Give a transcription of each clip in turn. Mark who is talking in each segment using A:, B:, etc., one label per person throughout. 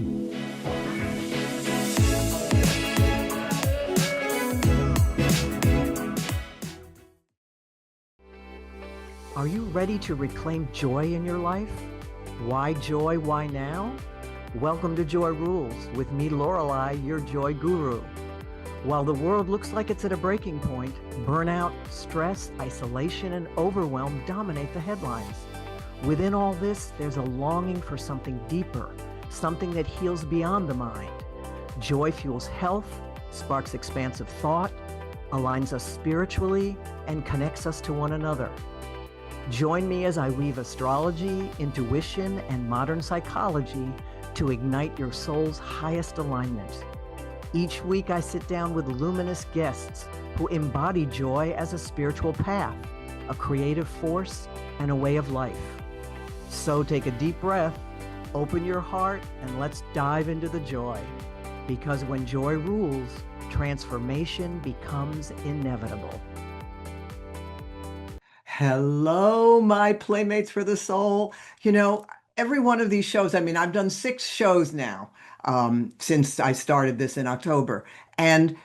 A: Are you ready to reclaim joy in your life? Why joy? Why now? Welcome to Joy Rules with me, Lorelei, your joy guru. While the world looks like it's at a breaking point, burnout, stress, isolation, and overwhelm dominate the headlines. Within all this, there's a longing for something deeper, something that heals beyond the mind. Joy fuels health, sparks expansive thought, aligns us spiritually, and connects us to one another. Join me as I weave astrology, intuition, and modern psychology to ignite your soul's highest alignment. Each week I sit down with luminous guests who embody joy as a spiritual path, a creative force, and a way of life. So take a deep breath, open your heart, and let's dive into the joy. Because when joy rules, transformation becomes inevitable. Hello, my playmates for the soul. You know, every one of these shows, I've done 6 shows now since I started this in October. And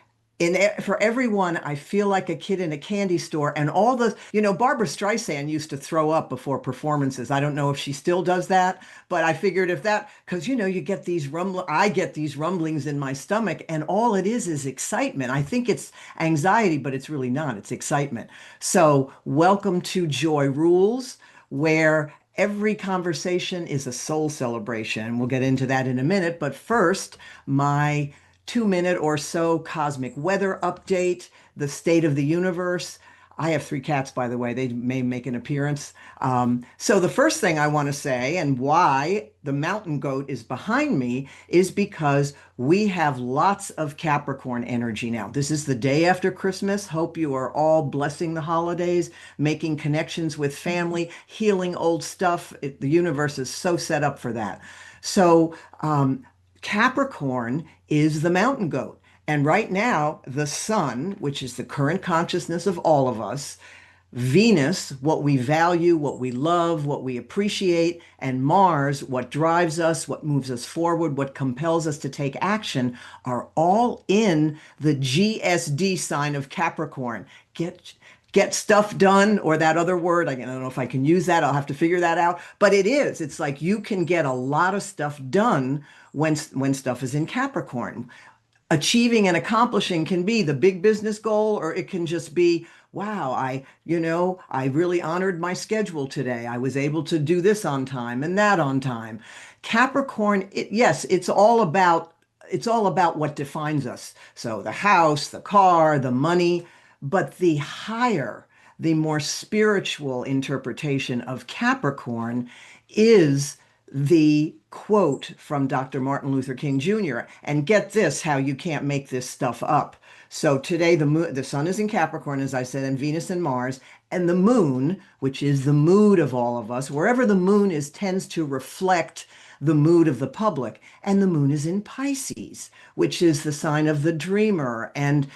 A: for everyone, I feel like a kid in a candy store. And all the, Barbara Streisand used to throw up before performances. I don't know if she still does that, but I figured if that, because, you get these I get these rumblings in my stomach, and all it is excitement. I think it's anxiety, but it's really not. It's excitement. So welcome to Joy Rules, where every conversation is a soul celebration. We'll get into that in a minute. But first, my 2-minute or so cosmic weather update, the state of the universe. I have 3 cats, by the way. They may make an appearance. So the first thing I want to say, and why the mountain goat is behind me, is because we have lots of Capricorn energy now. This is the day after Christmas. Hope you are all blessing the holidays, making connections with family, healing old stuff. The universe is so set up for that. So Capricorn is the mountain goat. And right now, the sun, which is the current consciousness of all of us, Venus, what we value, what we love, what we appreciate, and Mars, what drives us, what moves us forward, what compels us to take action, are all in the GSD sign of Capricorn. Get stuff done, or that other word, I don't know if I can use that. I'll have to figure that out. But it is. It's like you can get a lot of stuff done when stuff is in Capricorn. Achieving and accomplishing can be the big business goal, or it can just be, wow, I really honored my schedule today. I was able to do this on time and that on time. Capricorn, yes, it's all about what defines us. So the house, the car, the money, but the higher, the more spiritual interpretation of Capricorn is the quote from Dr. Martin Luther King Jr. And get this, how you can't make this stuff up. So today the sun is in Capricorn, as I said, and Venus and Mars, and the moon, which is the mood of all of us, wherever the moon is, tends to reflect the mood of the public. And the moon is in Pisces, which is the sign of the dreamer and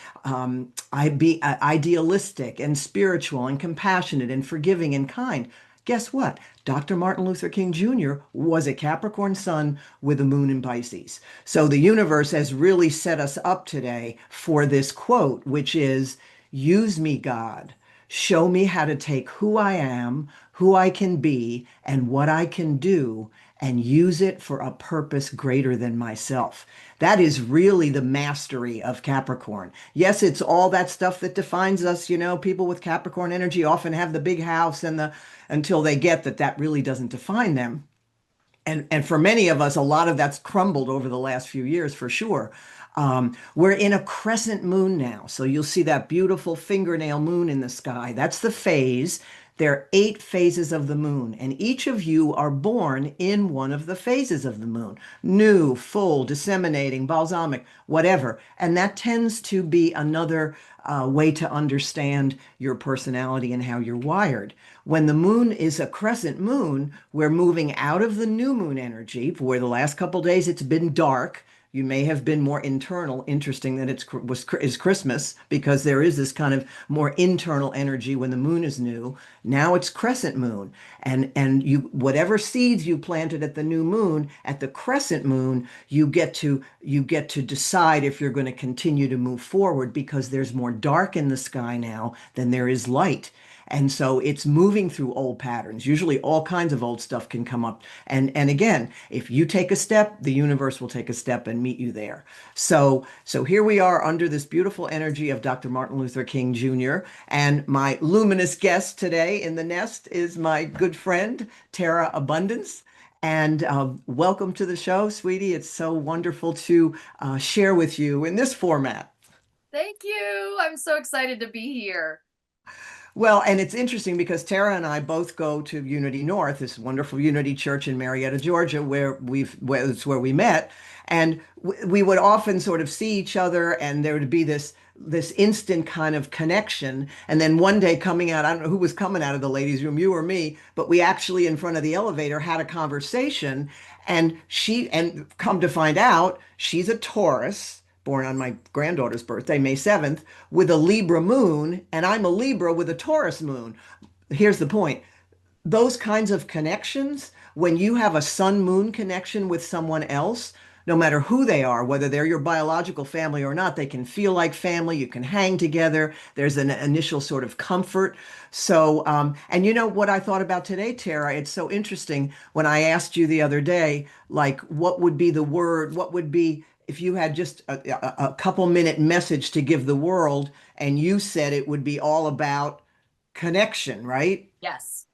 A: idealistic and spiritual and compassionate and forgiving and kind. Guess what? Dr. Martin Luther King Jr. was a Capricorn sun with a moon in Pisces. So the universe has really set us up today for this quote, which is, use me, God. Show me how to take who I am, who I can be, and what I can do, and use it for a purpose greater than myself. That is really the mastery of Capricorn. Yes, it's all that stuff that defines us. People with Capricorn energy often have the big house until they get that really doesn't define them. And for many of us, a lot of that's crumbled over the last few years, for sure. We're in a crescent moon now. So you'll see that beautiful fingernail moon in the sky. That's the phase. There are 8 phases of the moon, and each of you are born in one of the phases of the moon. New, full, disseminating, balsamic, whatever. And that tends to be another way to understand your personality and how you're wired. When the moon is a crescent moon, we're moving out of the new moon energy, where the last couple days it's been dark. You may have been more internal. Interesting that is Christmas because there is this kind of more internal energy when the moon is new. Now it's crescent moon, and you whatever seeds you planted at the new moon, at the crescent moon, you get to decide if you're going to continue to move forward because there's more dark in the sky now than there is light. And so it's moving through old patterns. Usually all kinds of old stuff can come up. And again, if you take a step, the universe will take a step and meet you there. So here we are under this beautiful energy of Dr. Martin Luther King Jr. And my luminous guest today in the nest is my good friend, Terra Abundance. And welcome to the show, sweetie. It's so wonderful to share with you in this format.
B: Thank you. I'm so excited to be here.
A: Well, and it's interesting because Tara and I both go to Unity North, this wonderful Unity Church in Marietta, Georgia, where it's where we met, and we would often sort of see each other, and there would be this instant kind of connection. And then one day coming out, I don't know who was coming out of the ladies' room, you or me, but we actually in front of the elevator had a conversation, and come to find out, she's a Taurus born on my granddaughter's birthday, May 7th, with a Libra moon, and I'm a Libra with a Taurus moon. Here's the point. Those kinds of connections, when you have a sun moon connection with someone else, no matter who they are, whether they're your biological family or not, they can feel like family. You can hang together. There's an initial sort of comfort. And you know what I thought about today, Tara? It's so interesting when I asked you the other day, like, what would be the word? What would be if you had just a couple minute message to give the world, and you said it would be all about connection, right?
B: Yes,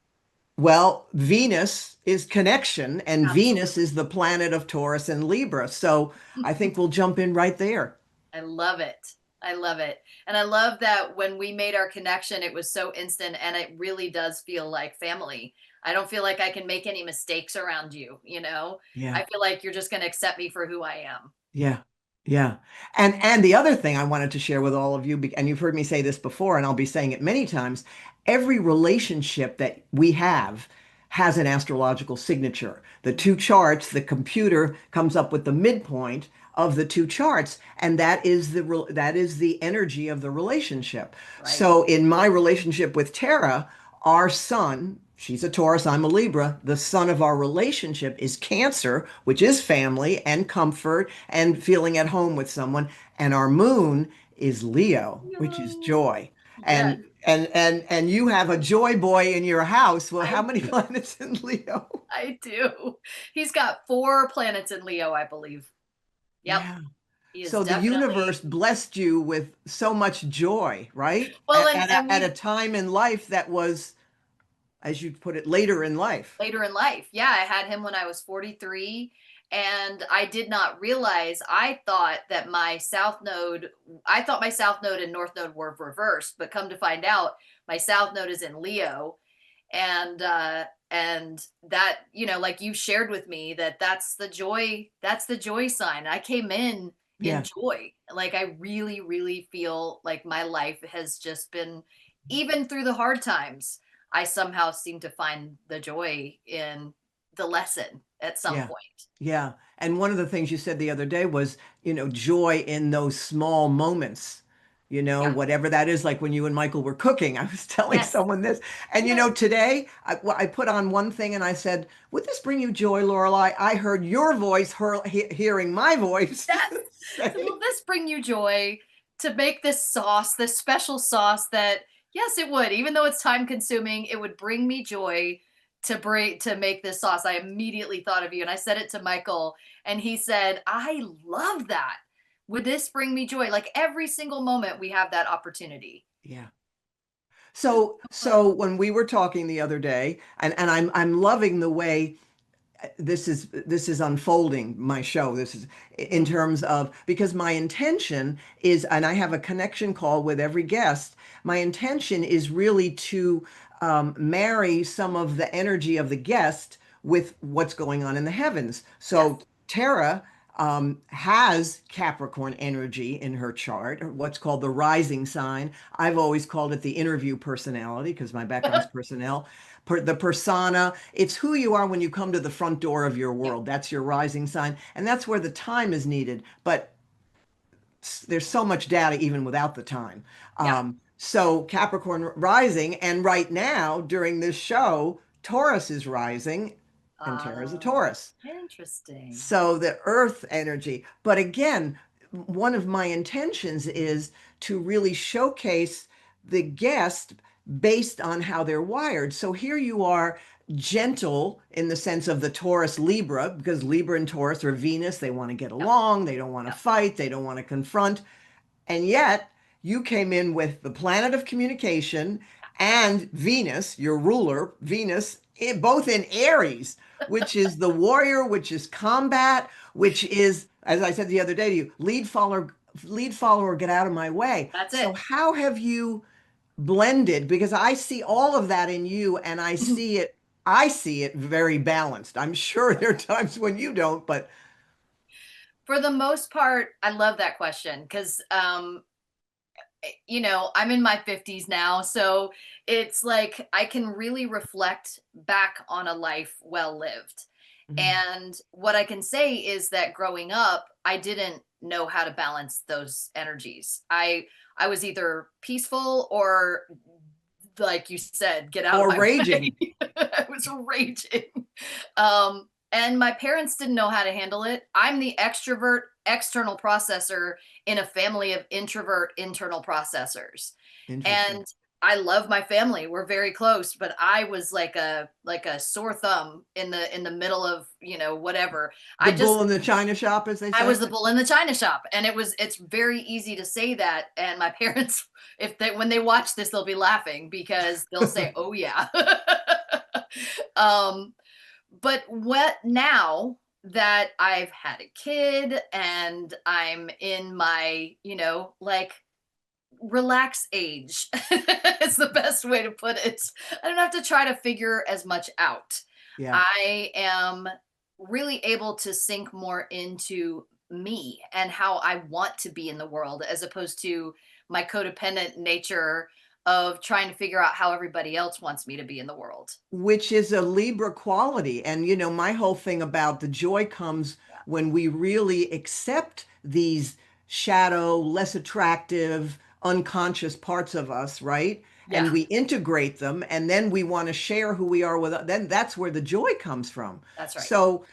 A: Well, Venus is connection, and Venus
B: absolutely.
A: is the planet of Taurus and Libra. So I think we'll jump in right there.
B: I love it. I love it. And I love that when we made our connection, it was so instant and it really does feel like family. I don't feel like I can make any mistakes around you, you know?
A: Yeah.
B: I feel like you're just going to accept me for who I am.
A: Yeah. Yeah. And the other thing I wanted to share with all of you, and you've heard me say this before, and I'll be saying it many times, every relationship that we have has an astrological signature. The two charts, the computer comes up with the midpoint of the two charts, and that is the energy of the relationship.
B: Right.
A: So in my relationship with Tara, our sun, she's a Taurus, I'm a Libra. The sun of our relationship is Cancer, which is family and comfort and feeling at home with someone. And our moon is Leo, which is
B: Yo.
A: joy.
B: Yes,
A: And you have a joy boy in your house. Well, how
B: I
A: many
B: do.
A: planets in Leo?
B: I do. He's got 4 planets in Leo, I believe. Yep.
A: Yeah.
B: He is
A: So the
B: definitely
A: universe blessed you with so much joy, right?
B: well, and
A: At a
B: we
A: time in life that was, as you put it, later in life.
B: later in life. Yeah, I had him when I was 43 and I did not realize I thought my south node and north node were reversed, but come to find out my south node is in Leo and that, like you shared with me that that's the joy sign. I came in
A: Yeah.
B: joy. Like I really really feel like my life has just been, even through the hard times, I somehow seem to find the joy in the lesson at some
A: Yeah.
B: point.
A: Yeah. And one of the things you said the other day was, joy in those small moments,
B: Yeah.
A: whatever that is, like when you and Michael were cooking. I was telling
B: Yes.
A: someone this. And,
B: Yes.
A: today I put on one thing and I said, would this bring you joy, Lorelei? I heard your voice, hearing my voice
B: Yes. So
A: say,
B: will this bring you joy to make this sauce, this special sauce that, yes, it would. Even though it's time consuming, it would bring me joy to make this sauce. I immediately thought of you and I said it to Michael and he said, "I love that. Would this bring me joy?" Like every single moment we have that opportunity.
A: yeah.
B: It's
A: So,
B: so fun.
A: so when we were talking the other day, and I'm loving the way this is unfolding my show. This is in
B: Mhm.
A: terms of because my intention is, and I have a connection call with every guest. My intention is really to marry some of the energy of the guest with what's going on in the heavens. So
B: Yes.
A: Tara has Capricorn energy in her chart, or what's called the rising sign. I've always called it the interview personality because my background's personnel. the persona. It's who you are when you come to the front door of your
B: Yeah.
A: world. That's your rising sign. And that's where the time is needed. But there's so much data even without the time.
B: Yeah.
A: So Capricorn rising, and right now during this show, Taurus is rising, and Terra is a
B: Uh,
A: Taurus.
B: Interesting.
A: So the earth energy. But again, one of my intentions is to really showcase the guest based on how they're wired. So here you are, gentle in the sense of the Taurus Libra, because Libra and Taurus are Venus. They want to get
B: Yeah.
A: along, they don't want to
B: Yeah.
A: fight, they don't want to confront. And yet you came in with the planet of communication and Venus, your ruler, Venus, both in Aries, which is the warrior, which is combat, which is, as I said the other day to you, lead follower, get out of my way.
B: That's
A: So
B: it.
A: how have you blended? Because I see all of that in you, and I see it very balanced. I'm sure there are times when you don't, but
B: For the most part, I love that question because I'm in my 50s now, so it's like I can really reflect back on a life well lived.
A: mm,
B: And what I can say is that growing up, I didn't know how to balance those energies. I was either peaceful or, like you said, get out of
A: or
B: my way.
A: raging.
B: I was raging. And my parents didn't know how to handle it. I'm the extrovert external processor in a family of introvert internal processors.
A: Interesting.
B: And I love my family. We're very close, but I was like a sore thumb in the middle of, whatever.
A: The
B: I
A: bull
B: just
A: in the china shop, as they
B: I was
A: say.
B: the bull in the china shop, and it's very easy to say that, and my parents, if they when they watch this, they'll be laughing because they'll say, "Oh yeah." um but what now that I've had a kid and I'm in my, like, relax age is the best way to put it. I don't have to try to figure as much out.
A: Yeah.
B: I am really able to sink more into me and how I want to be in the world as opposed to my codependent nature of trying to figure out how everybody else wants me to be in the world.
A: Which is a Libra quality. And, my whole thing about the joy comes
B: Yeah.
A: when we really accept these shadow, less attractive, unconscious parts of us, right?
B: Yeah,
A: And we integrate them, and then we want to share who we are with, then that's where the joy comes from.
B: that's right.
A: So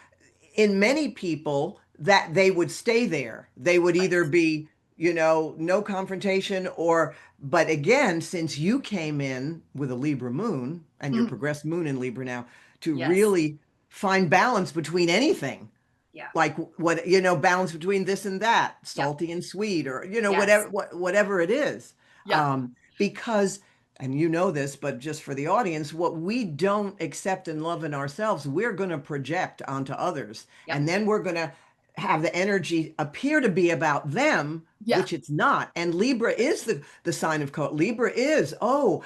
A: in many people that they would stay there. They would either
B: Right.
A: be, no confrontation or, but again, since you came in with a Libra moon and your progressed moon in Libra now, to
B: Yes.
A: really find balance between anything,
B: Yeah.
A: like what, balance between this and that,
B: Yeah.
A: salty and sweet, or,
B: Yes.
A: whatever it is.
B: Yeah.
A: Because, and you know this, but just for the audience, what we don't accept and love in ourselves, we're going to project onto others.
B: Yep.
A: And then we're going to have the energy appear to be about them,
B: Yeah.
A: which it's not. And Libra is the sign of code. Libra is, oh,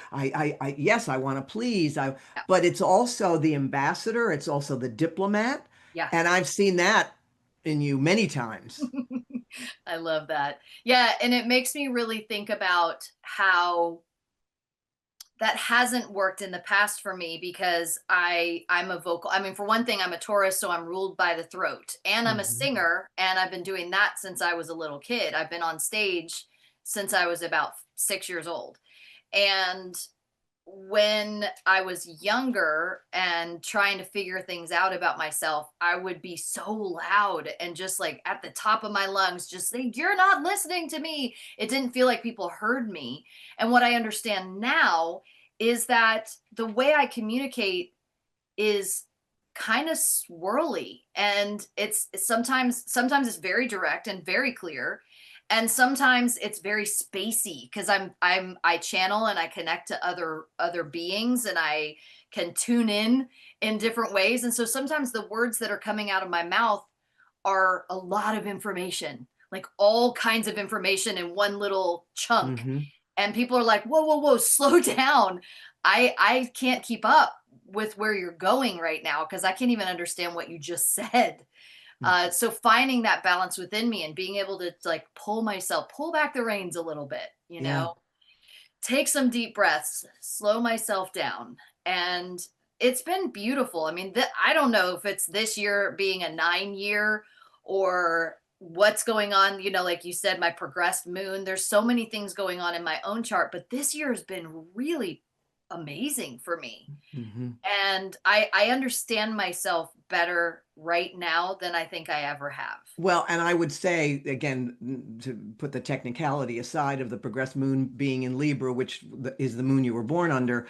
A: yes, I want to please.
B: Yeah.
A: But it's also the ambassador. It's also the diplomat.
B: Yeah.
A: And I've seen that in you many times.
B: I love that. Yeah, and it makes me really think about how that hasn't worked in the past for me because I'm a vocal. I mean, for one thing, I'm a Taurus, so I'm ruled by the throat. And I'm a
A: Mhm.
B: singer, and I've been doing that since I was a little kid. I've been on stage since I was about 6 years old. And when I was younger and trying to figure things out about myself, I would be so loud and just like at the top of my lungs, just say, "You're not listening to me." It didn't feel like people heard me. And what I understand now is that the way I communicate is kind of swirly, and sometimes it's very direct and very clear, and sometimes it's very spacey because I channel and I connect to other beings, and I can tune in different ways. And so sometimes the words that are coming out of my mouth are a lot of information, like all kinds of information in one little chunk.
A: Mhm.
B: And people are like, "Whoa, whoa, whoa, slow down. I can't keep up with where you're going right now because I can't even understand what you just said." So finding that balance within me and being able to like pull back the reins a little bit,
A: Yeah.
B: take some deep breaths, slow myself down, and it's been beautiful. I mean, I don't know if it's this year being a 9 year or what's going on. You know, like you said, my progressed moon. There's so many things going on in my own chart, but this year has been really amazing for me.
A: Mhm.
B: And I understand myself better right now than I think I ever have.
A: Well, and I would say, again, to put the technicality aside of the progressed moon being in Libra, which is the moon you were born under,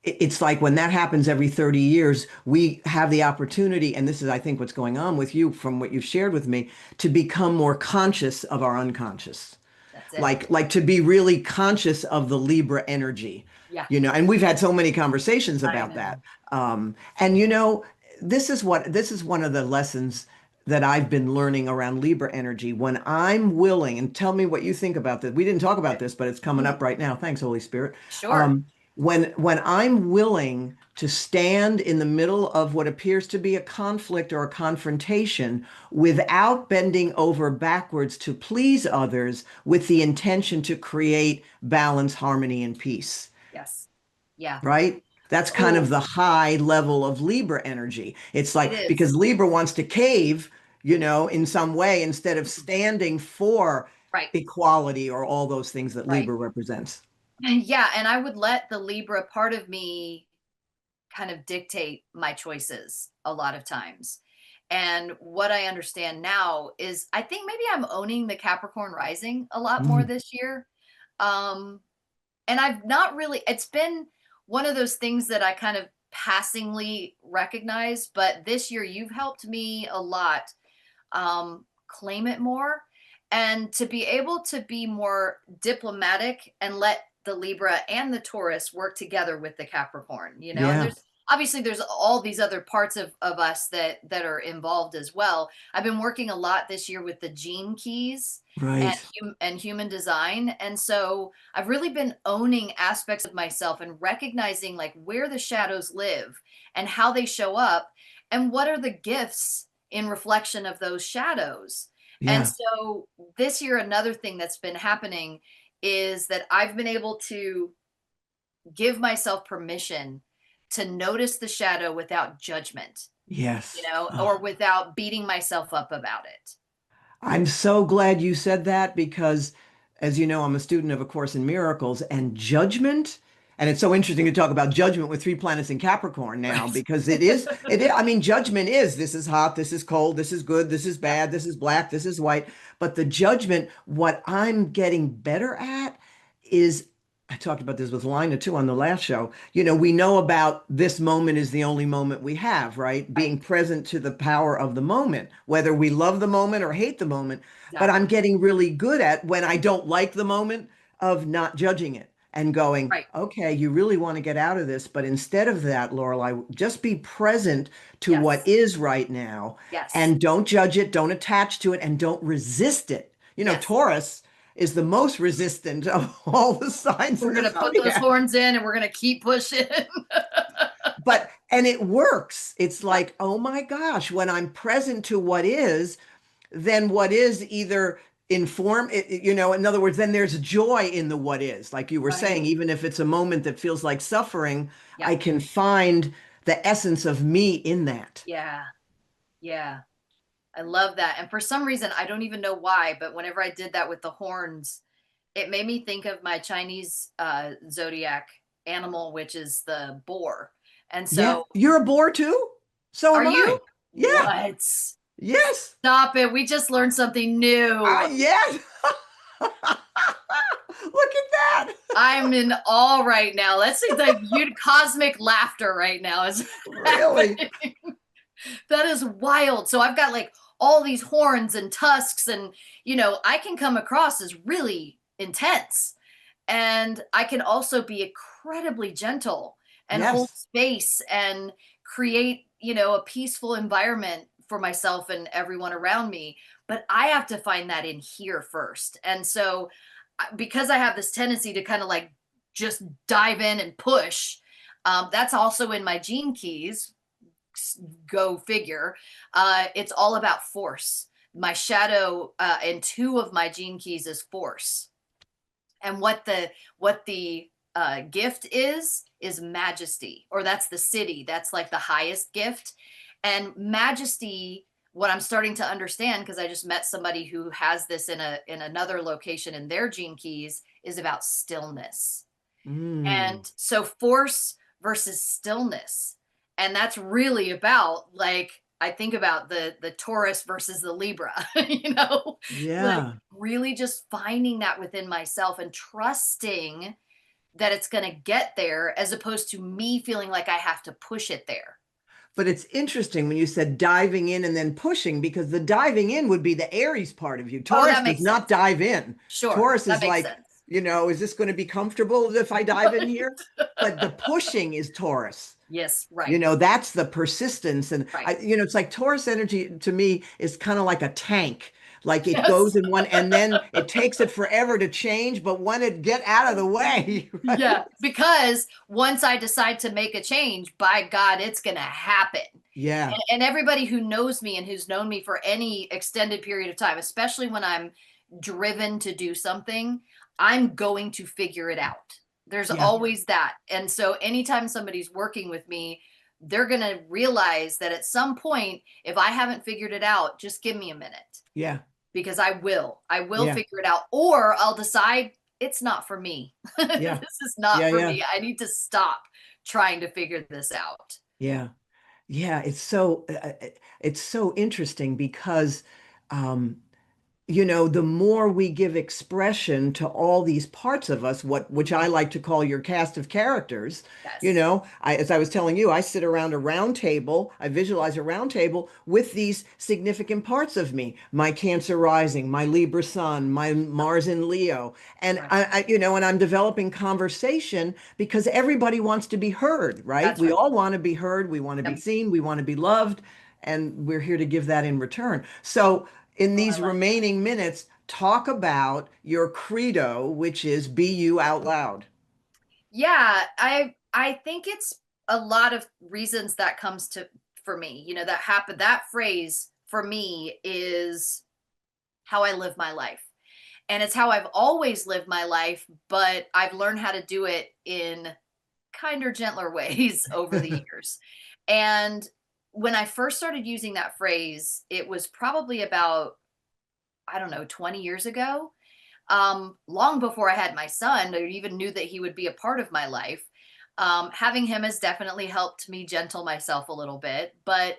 A: it's like when that happens every 30 years, we have the opportunity, and this is, I think, what's going on with you from what you've shared with me, to become more conscious of our unconscious.
B: That's it.
A: Like to be really conscious of the Libra energy,
B: Yeah,
A: and we've had so many conversations
B: I
A: about that.
B: know.
A: And this is one of the lessons that I've been learning around Libra energy. When I'm willing, and tell me what you think about this. We didn't talk about
B: Okay.
A: this, but it's coming
B: Mhm.
A: up right now. Thanks, Holy Spirit.
B: Sure.
A: Um, when I'm willing to stand in the middle of what appears to be a conflict or a confrontation without bending over backwards to please others with the intention to create balance, harmony, and peace,
B: Yes. Yeah.
A: right? That's kind of
B: Oh,
A: the high level of Libra energy. It's
B: it
A: like
B: is.
A: because Libra wants to cave, in some way instead of
B: Mhm.
A: standing for
B: Right.
A: equality or all those things that
B: Right.
A: Libra represents.
B: Yeah, and I would let the Libra part of me kind of dictate my choices a lot of times. And what I understand now is I think maybe I'm owning the Capricorn rising a lot more
A: Mm,
B: this year. Um, and I've not really, it's been one of those things that I kind of passingly recognize, but this year you've helped me a lot claim it more and to be able to be more diplomatic and let the Libra and the Taurus work together with the Capricorn, and
A: yeah,
B: there's all these other parts of us that are involved as well. I've been working a lot this year with the gene keys and
A: right.
B: and human design. And so I've really been owning aspects of myself and recognizing like where the shadows live and how they show up and what are the gifts in reflection of those shadows. And
A: Yeah.
B: so this year, another thing that's been happening is that I've been able to give myself permission to notice the shadow without judgment,
A: Yes.
B: or
A: Oh,
B: without beating myself up about it.
A: I'm so glad you said that because, as you know, I'm a student of A Course in Miracles and judgment. And it's so interesting to talk about judgment with three planets in Capricorn now
B: Right.
A: because I mean, judgment is this is hot, this is cold, this is good, this is
B: Yep.
A: bad, this is black, this is white. But the judgment, what I'm getting better at is I talked about this with Lina too on the last show. We know about this moment is the only moment we have, right?
B: Right.
A: Being present to the power of the moment, whether we love the moment or hate the moment. But I'm
B: Exactly.
A: getting really good at when I don't like the moment of not judging it and going,
B: Right.
A: okay, you really want to get out of this. But instead of that, Lorelei, just be present to what
B: Yes.
A: is right now
B: Yes.
A: and don't judge it, don't attach to it, and don't resist it.
B: Yes.
A: Taurus is the most resistant of all the signs
B: We're
A: in the
B: going to put those
A: zodiac.
B: horns in and we're going to keep pushing.
A: And it works. It's
B: Yep.
A: like, oh my gosh, when I'm present to what is, then what is either in other words, then there's joy in the what is. Like you were saying,
B: Right.
A: even if it's a moment that feels like suffering,
B: Yep.
A: I can find the essence of me in that.
B: Yeah. Yeah. I love that. And for some reason, I don't even know why, but whenever I did that with the horns, it made me think of my Chinese zodiac animal, which is the boar. And
A: Yeah.
B: so,
A: You're a bore too? So
B: are
A: am
B: you?
A: I. Yeah.
B: What?
A: Yes.
B: Stop it. We just learned something new.
A: Yes. Look at that.
B: I'm in awe right now. Let's see the cosmic laughter right now is
A: Really?
B: happening. That is wild. So I've got like all these horns and tusks, and I can come across as really intense. And I can also be incredibly gentle and hold
A: Yes.
B: space and create, a peaceful environment for myself and everyone around me. But I have to find that in here first. And so, because I have this tendency to kind of like just dive in and push, that's also in my gene keys. Go figure. It's all about force. My shadow and two of my gene keys is force. And what the gift is majesty, or that's the city. That's like the highest gift. And majesty, what I'm starting to understand, because I just met somebody who has this in another location in their gene keys, is about stillness.
A: Mm.
B: And so force versus stillness. And that's really about, like, I think about the Taurus versus the Libra, like
A: Yeah.
B: really just finding that within myself and trusting that it's going to get there, as opposed to me feeling like I have to push it there.
A: But it's interesting when you said diving in and then pushing, because the diving in would be the Aries part of you.
B: Oh,
A: Taurus
B: that
A: does
B: makes
A: not
B: sense.
A: dive in.
B: Sure.
A: Taurus
B: That
A: is
B: makes
A: like,
B: sense.
A: is this going to be comfortable if I dive in here? But the pushing is Taurus.
B: Yes. Right.
A: That's the persistence. And
B: Right.
A: it's like Taurus energy to me is kind of like a tank. Like it
B: Yes.
A: goes in one and then it takes it forever to change, but when it get out of the way, right?
B: Yeah. Because once I decide to make a change, by God, it's going to happen.
A: Yeah.
B: And everybody who knows me and who's known me for any extended period of time, especially when I'm driven to do something, I'm going to figure it out. There's
A: Yeah.
B: always that. And so anytime somebody's working with me, they're going to realize that at some point, if I haven't figured it out, just give me a minute,
A: Yeah.
B: because I will
A: Yeah.
B: figure it out, or I'll decide it's not for me.
A: Yeah.
B: This is not
A: Yeah.
B: for
A: Yeah.
B: me. I need to stop trying to figure this out.
A: Yeah. Yeah, it's so interesting because um the more we give expression to all these parts of us, which I like to call your cast of characters,
B: Yes.
A: as I was telling you, I sit around a round table, I visualize a round table with these significant parts of me, my Cancer rising, my Libra sun, my Mars in Leo. And
B: Right.
A: and I'm developing conversation because everybody wants to be heard, right?
B: That's
A: We
B: right.
A: all want to be heard, we want to be
B: Yep.
A: seen, we want to be loved, and we're here to give that in return. So in
B: Oh, I
A: these
B: like that.
A: remaining minutes, talk about your credo, which is be you out loud.
B: Yeah, I think it's a lot of reasons that comes to for me. That happen, that phrase for me is how I live my life. And it's how I've always lived my life, but I've learned how to do it in kinder, gentler ways over the years. And when I first started using that phrase, it was probably about, I don't know, 20 years ago, long before I had my son, or even knew that he would be a part of my life. Having him has definitely helped me gentle myself a little bit. But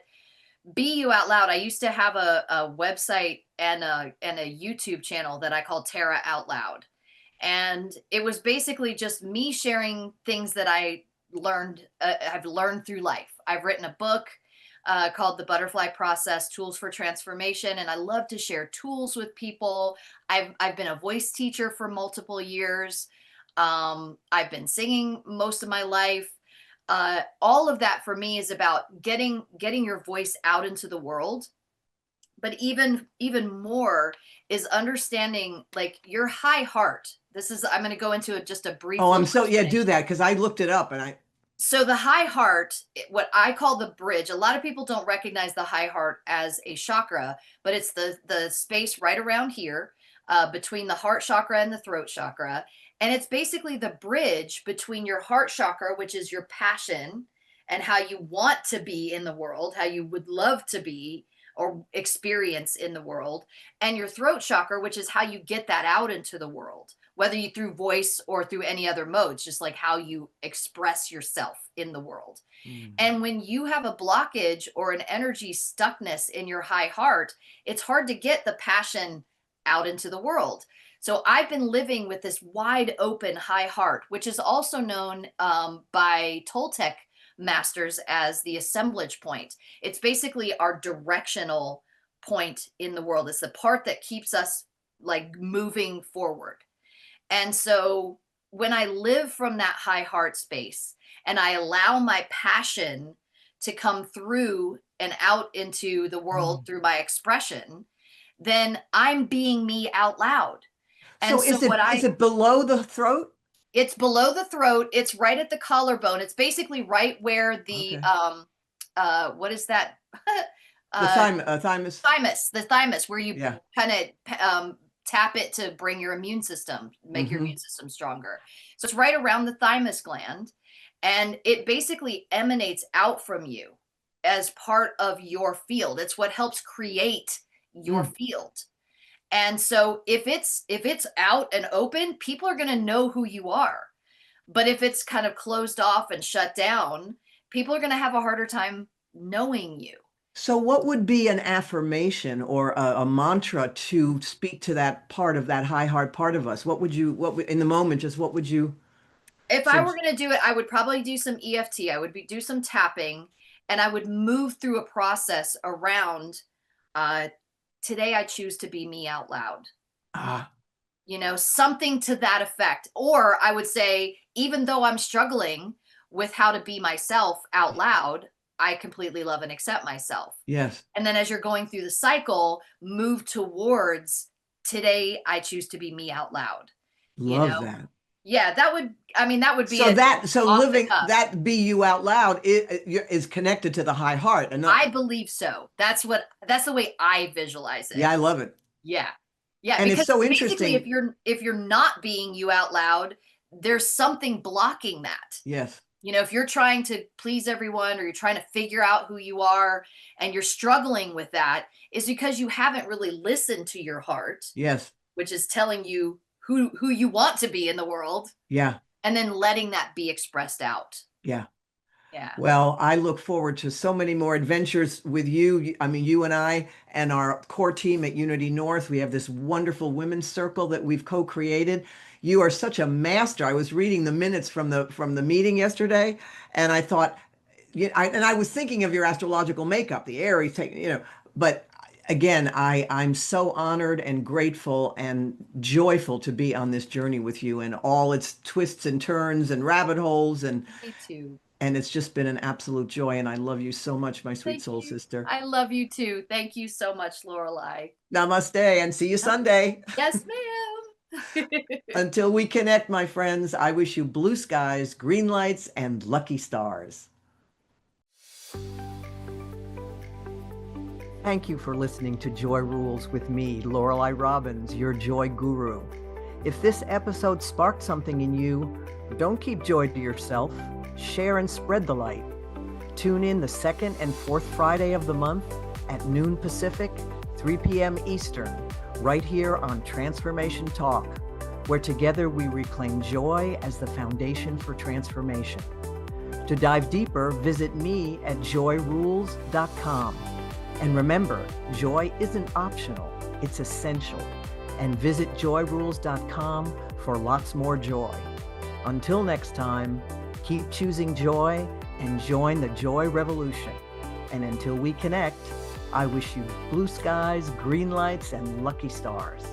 B: be you out loud. I used to have a website and a YouTube channel that I called Terra Out Loud, and it was basically just me sharing things that I've learned through life. I've written a book called The Butterfly Process: Tools for Transformation, and I love to share tools with people. I've been a voice teacher for multiple years. I've been singing most of my life. All of that for me is about getting your voice out into the world. But even more is understanding, like, your high heart. I'm going to go into just a brief
A: Oh, I'm
B: little
A: so, yeah, do
B: explanation.
A: that because I looked it up and I,
B: So the high heart, what I call the bridge, a lot of people don't recognize the high heart as a chakra, but it's the space right around here, between the heart chakra and the throat chakra. And it's basically the bridge between your heart chakra, which is your passion and how you want to be in the world, how you would love to be or experience in the world, and your throat chakra, which is how you get that out into the world, whether you through voice or through any other modes, just like how you express yourself in the world.
A: mm.
B: And when you have a blockage or an energy stuckness in your high heart, it's hard to get the passion out into the world. So I've been living with this wide open high heart, which is also known by Toltec masters as the assemblage point. It's basically our directional point in the world. It's the part that keeps us like moving forward. And so when I live from that high heart space and I allow my passion to come through and out into the world
A: Oh.
B: through my expression, then I'm being me out loud. And
A: So
B: so
A: is it below the throat?
B: it's below the throat, it's right at the collarbone. It's basically right where the
A: Okay.
B: what is that?
A: The
B: uh
A: thymus.
B: the thymus, where you
A: Yeah.
B: kind of tap it to bring your immune system, make your
A: Hmm.
B: immune system stronger. So it's right around the thymus gland, and it basically emanates out from you as part of your field. It's what helps create your
A: Mm.
B: field. And so if it's out and open, people are going to know who you are. But if it's kind of closed off and shut down, people are going to have a harder time knowing you.
A: So what would be an affirmation or a mantra to speak to that part of that high heart part of us? What would, in the moment, just what would you
B: If I
A: say?
B: were going to do it, I would probably do some EFT. Do some tapping, and I would move through a process around uh today I choose to be me out loud.
A: Ah,
B: Something to that effect. Or I would say, even though I'm struggling with how to be myself out loud, I completely love and accept myself.
A: yes,
B: And then as you're going through the cycle, move towards today, I choose to be me out loud. You
A: love
B: know?
A: that.
B: Yeah, that would be
A: So
B: it
A: that, so
B: off the
A: living
B: cuff.
A: that be you out loud is connected to the high heart. And not,
B: I believe so. That's the way I visualize it.
A: yeah, I love it.
B: Yeah. Yeah,
A: And it's
B: because
A: so
B: basically
A: interesting.
B: if you're not being you out loud, there's something blocking that.
A: Yes,
B: If you're trying to please everyone or you're trying to figure out who you are and you're struggling with that, is because you haven't really listened to your heart,
A: yes,
B: which is telling you who you want to be in the world,
A: yeah,
B: and then letting that be expressed out.
A: yeah.
B: Yeah.
A: Well, I look forward to so many more adventures with you. I mean, you and I and our core team at Unity North, we have this wonderful women's circle that we've co-created. You are such a master. I was reading the minutes from the meeting yesterday, and I thought, and I was thinking of your astrological makeup, the Aries, but again, I'm so honored and grateful and joyful to be on this journey with you and all its twists and turns and rabbit holes
B: Me too.
A: and it's just been an absolute joy. And I love you so much, my sweet
B: Thank
A: soul
B: you.
A: sister.
B: I love you too. Thank you so much, Lorelei.
A: Namaste and see you Sunday.
B: Yes, ma'am.
A: Until we connect, my friends, I wish you blue skies, green lights, and lucky stars. Thank you for listening to Joy Rules with me, Lorelei Robbins, your joy guru. If this episode sparked something in you, don't keep joy to yourself. Share and spread the light. Tune in the second and fourth Friday of the month at noon Pacific, 3 p.m. Eastern, right here on Transformation Talk, where together we reclaim joy as the foundation for transformation. To dive deeper, visit me at joyrules.com. And remember, joy isn't optional, it's essential. And visit joyrules.com for lots more joy. Until next time, keep choosing joy and join the joy revolution. And until we connect, I wish you blue skies, green lights, and lucky stars.